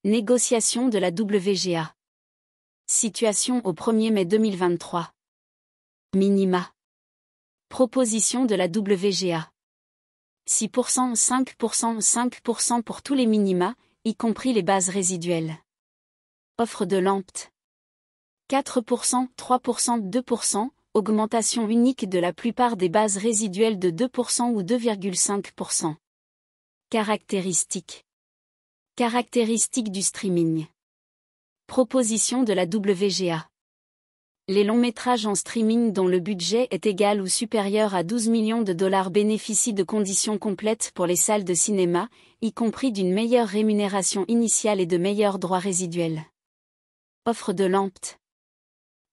Négociation de la WGA. Situation au 1er mai 2023. Minima. Proposition de la WGA. 6%, 5%, 5% pour tous les minima, y compris les bases résiduelles. Offre de l'AMPT. 4%, 3%, 2%, augmentation unique de la plupart des bases résiduelles de 2% ou 2,5%. Caractéristiques. Caractéristiques du streaming. Proposition de la WGA. Les longs métrages en streaming dont le budget est égal ou supérieur à 12 millions de dollars bénéficient de conditions complètes pour les salles de cinéma, y compris d'une meilleure rémunération initiale et de meilleurs droits résiduels. Offre de l'AMPT.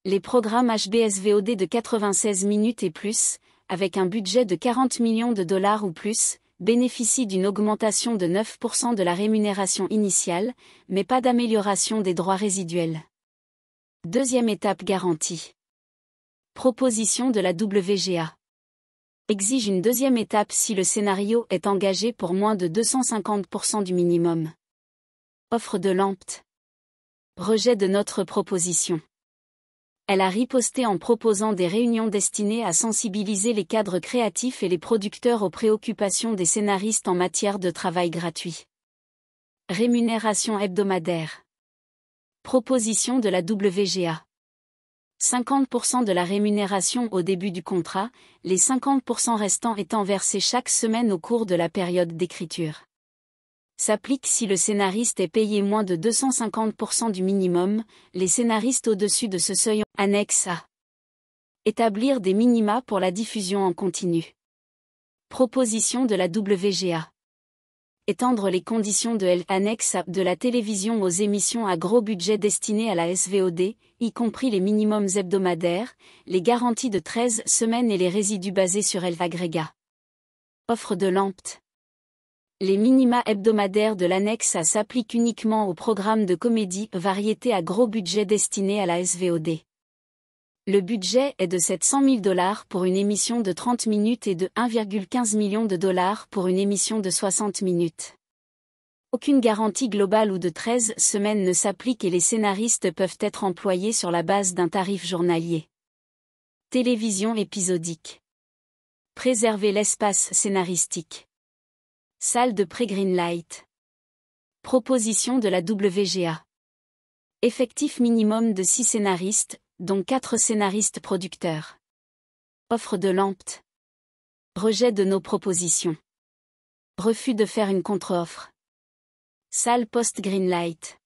Les programmes HBSVOD de 96 minutes et plus, avec un budget de 40 millions de dollars ou plus, bénéficient d'une augmentation de 9% de la rémunération initiale, mais pas d'amélioration des droits résiduels. Deuxième étape garantie. Proposition de la WGA. Exige une deuxième étape si le scénario est engagé pour moins de 250% du minimum. Offre de l'AMPT. Rejet de notre proposition. Elle a riposté en proposant des réunions destinées à sensibiliser les cadres créatifs et les producteurs aux préoccupations des scénaristes en matière de travail gratuit. Rémunération hebdomadaire. Proposition de la WGA. 50% de la rémunération au début du contrat, les 50% restants étant versés chaque semaine au cours de la période d'écriture. S'applique si le scénariste est payé moins de 250% du minimum, les scénaristes au-dessus de ce seuil. Annexe A. Établir des minima pour la diffusion en continu. Proposition de la WGA. Étendre les conditions de l'annexe A de la télévision aux émissions à gros budget destinées à la SVOD, y compris les minimums hebdomadaires, les garanties de 13 semaines et les résidus basés sur l'agrégat. Offre de l'AMPT. Les minima hebdomadaires de l'annexe A s'appliquent uniquement aux programmes de comédie variété à gros budget destinés à la SVOD. Le budget est de 700 000 $ pour une émission de 30 minutes et de 1,15 million de dollars pour une émission de 60 minutes. Aucune garantie globale ou de 13 semaines ne s'applique et les scénaristes peuvent être employés sur la base d'un tarif journalier. Télévision épisodique. Préserver l'espace scénaristique. Salle de pré-greenlight. Proposition de la WGA. Effectif minimum de 6 scénaristes, dont 4 scénaristes producteurs. Offre de l'AMPT. Rejet de nos propositions. Refus de faire une contre-offre. Salle post-greenlight.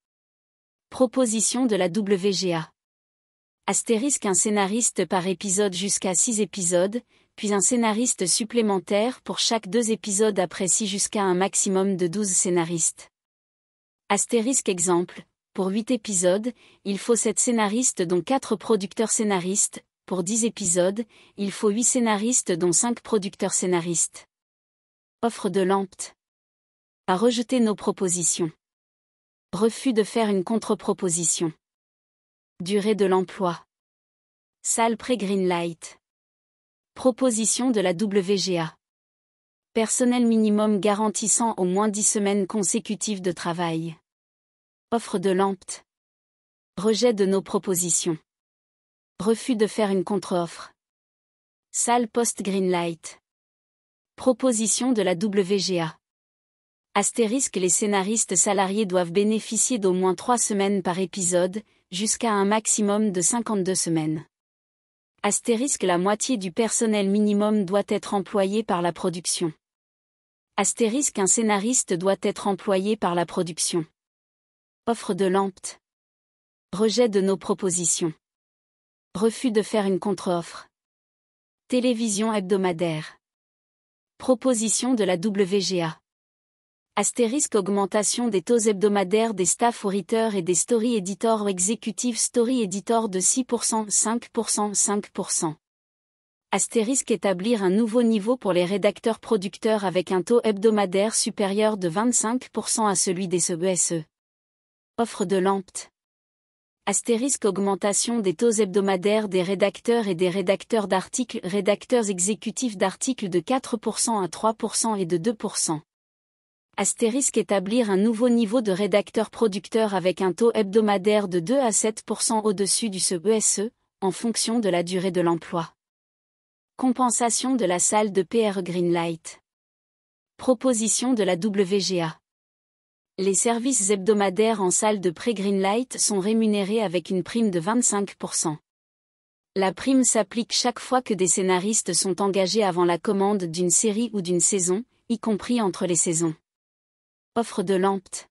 Proposition de la WGA. Astérisque un scénariste par épisode jusqu'à 6 épisodes, puis un scénariste supplémentaire pour chaque 2 épisodes après 6 jusqu'à un maximum de 12 scénaristes. Astérisque exemple. Pour 8 épisodes, il faut 7 scénaristes dont 4 producteurs scénaristes, pour 10 épisodes, il faut 8 scénaristes dont 5 producteurs scénaristes. Offre de l'AMPT. À rejeter nos propositions. Refus de faire une contre-proposition. Durée de l'emploi. Salle pré-greenlight. Proposition de la WGA. Personnel minimum garantissant au moins 10 semaines consécutives de travail. Offre de l'AMPT. Rejet de nos propositions. Refus de faire une contre-offre. Salle post-greenlight. Proposition de la WGA. Astérisque les scénaristes salariés doivent bénéficier d'au moins 3 semaines par épisode, jusqu'à un maximum de 52 semaines. Astérisque la moitié du personnel minimum doit être employé par la production. Astérisque un scénariste doit être employé par la production. Offre de l'AMPT. Rejet de nos propositions. Refus de faire une contre-offre. Télévision hebdomadaire. Proposition de la WGA. Astérisque augmentation des taux hebdomadaires des staff auditeurs et des story editors ou executive story editors de 6%, 5%, 5%. Astérisque établir un nouveau niveau pour les rédacteurs producteurs avec un taux hebdomadaire supérieur de 25% à celui des CESE. Offre de l'AMPT. Astérisque augmentation des taux hebdomadaires des rédacteurs et des rédacteurs d'articles, rédacteurs exécutifs d'articles de 4% à 3% et de 2%. Établir un nouveau niveau de rédacteur-producteur avec un taux hebdomadaire de 2 à 7% au-dessus du CESE, en fonction de la durée de l'emploi. Compensation de la salle de PR Greenlight. Proposition de la WGA. Les services hebdomadaires en salle de pré-Greenlight sont rémunérés avec une prime de 25%. La prime s'applique chaque fois que des scénaristes sont engagés avant la commande d'une série ou d'une saison, y compris entre les saisons. Offre de Lampt.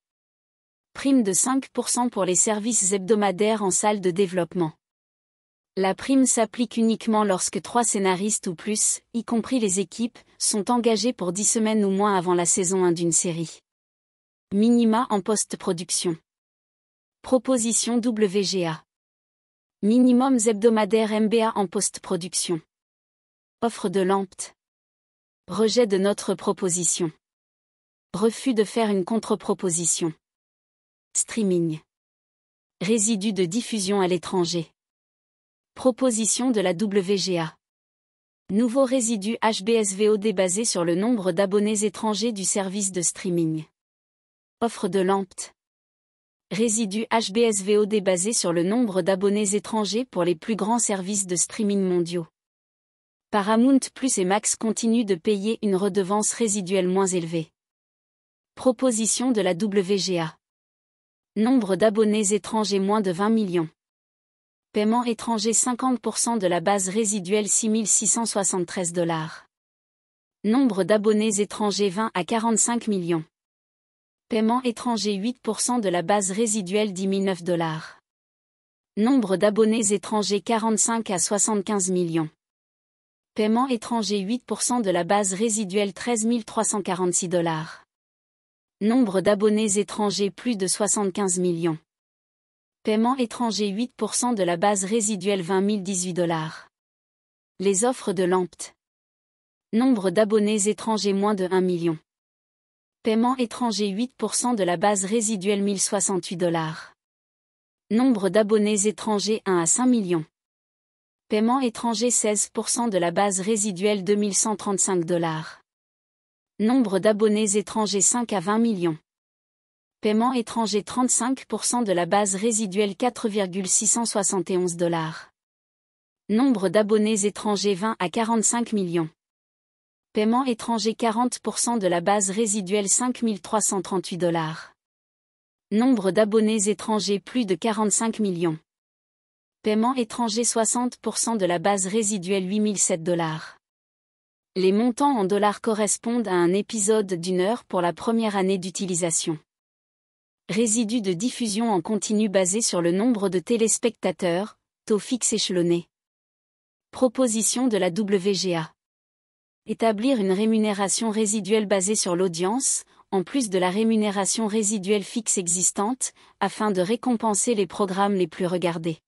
Prime de 5% pour les services hebdomadaires en salle de développement. La prime s'applique uniquement lorsque 3 scénaristes ou plus, y compris les équipes, sont engagés pour 10 semaines ou moins avant la saison 1 d'une série. Minima en post-production. Proposition WGA. Minimums hebdomadaires MBA en post-production. Offre de Lampt. Rejet de notre proposition. Refus de faire une contre-proposition. Streaming. Résidus de diffusion à l'étranger. Proposition de la WGA. Nouveau résidu HBSVOD basé sur le nombre d'abonnés étrangers du service de streaming. Offre de Lampt. Résidu HBSVOD basé sur le nombre d'abonnés étrangers pour les plus grands services de streaming mondiaux. Paramount Plus et Max continuent de payer une redevance résiduelle moins élevée. Proposition de la WGA. Nombre d'abonnés étrangers moins de 20 millions. Paiement étranger 50% de la base résiduelle $6,673. Nombre d'abonnés étrangers 20 à 45 millions. Paiement étranger 8% de la base résiduelle $10,009. Nombre d'abonnés étrangers 45 à 75 millions. Paiement étranger 8% de la base résiduelle $13,346. Nombre d'abonnés étrangers plus de 75 millions. Paiement étranger 8% de la base résiduelle $20,018. Les offres de Lampt. Nombre d'abonnés étrangers moins de 1 million. Paiement étranger 8% de la base résiduelle $1,068. Nombre d'abonnés étrangers 1 à 5 millions. Paiement étranger 16% de la base résiduelle $2,135. Nombre d'abonnés étrangers 5 à 20 millions. Paiement étranger 35% de la base résiduelle $4,671. Nombre d'abonnés étrangers 20 à 45 millions. Paiement étranger 40% de la base résiduelle $5,338. Nombre d'abonnés étrangers plus de 45 millions. Paiement étranger 60% de la base résiduelle $8,007. Les montants en dollars correspondent à un épisode d'1 heure pour la première année d'utilisation. Résidu de diffusion en continu basé sur le nombre de téléspectateurs, taux fixe échelonné. Proposition de la WGA. Établir une rémunération résiduelle basée sur l'audience, en plus de la rémunération résiduelle fixe existante, afin de récompenser les programmes les plus regardés.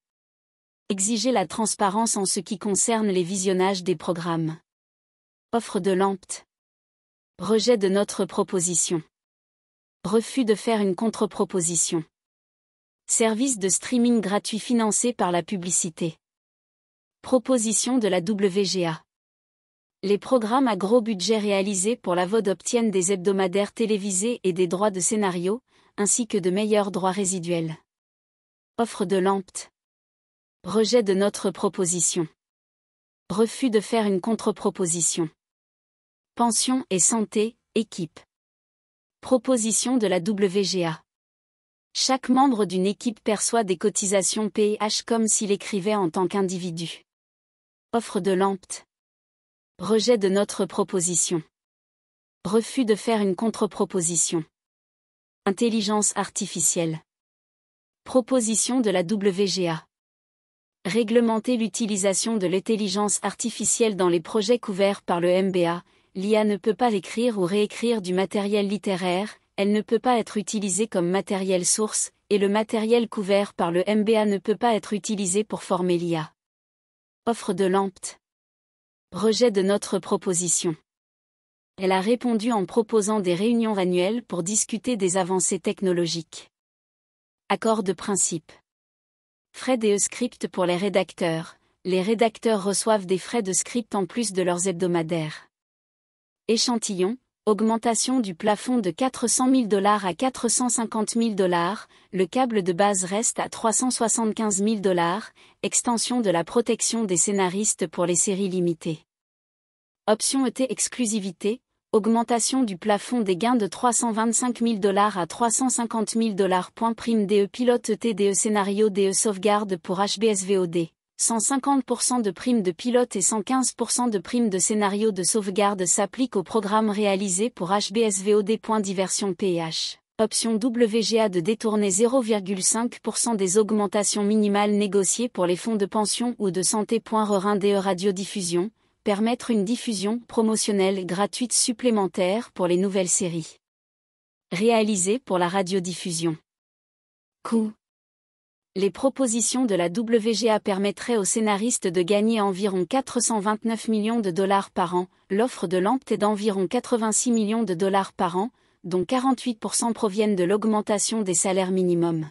Exiger la transparence en ce qui concerne les visionnages des programmes. Offre de Lampt. Rejet de notre proposition. Refus de faire une contre-proposition. Service de streaming gratuit financé par la publicité. Proposition de la WGA. Les programmes à gros budget réalisés pour la VOD obtiennent des hebdomadaires télévisés et des droits de scénario, ainsi que de meilleurs droits résiduels. Offre de Lampt. Rejet de notre proposition. Refus de faire une contre-proposition. Pension et santé, équipe. Proposition de la WGA. Chaque membre d'une équipe perçoit des cotisations PH comme s'il écrivait en tant qu'individu. Offre de Lampt. Rejet de notre proposition. Refus de faire une contre-proposition. Intelligence artificielle. Proposition de la WGA. Réglementer l'utilisation de l'intelligence artificielle dans les projets couverts par le MBA. L'IA ne peut pas écrire ou réécrire du matériel littéraire, elle ne peut pas être utilisée comme matériel source, et le matériel couvert par le MBA ne peut pas être utilisé pour former l'IA. Offre de Lampt. Rejet de notre proposition. Elle a répondu en proposant des réunions annuelles pour discuter des avancées technologiques. Accord de principe. Frais de script pour les rédacteurs. Les rédacteurs reçoivent des frais de script en plus de leurs hebdomadaires. Échantillon, Augmentation du plafond de 400 000 $ à 450 000 $, le câble de base reste à 375 000 $, extension de la protection des scénaristes pour les séries limitées. Option ET exclusivité, augmentation du plafond des gains de 325 000 $ à 350 000 $. Prime DE pilote TDE scénario DE sauvegarde pour HBSVOD. 150% de prime de pilote et 115% de prime de scénario de sauvegarde s'appliquent au programme réalisé pour HBSVOD. Diversion PH. Option WGA de détourner 0,5% des augmentations minimales négociées pour les fonds de pension ou de santé. Rerin DE radiodiffusion. Permettre une diffusion promotionnelle gratuite supplémentaire pour les nouvelles séries réalisées pour la radiodiffusion. Coût. Les propositions de la WGA permettraient aux scénaristes de gagner environ 429 millions de $ par an, l'offre de Lampt est d'environ 86 millions de $ par an, dont 48% proviennent de l'augmentation des salaires minimums.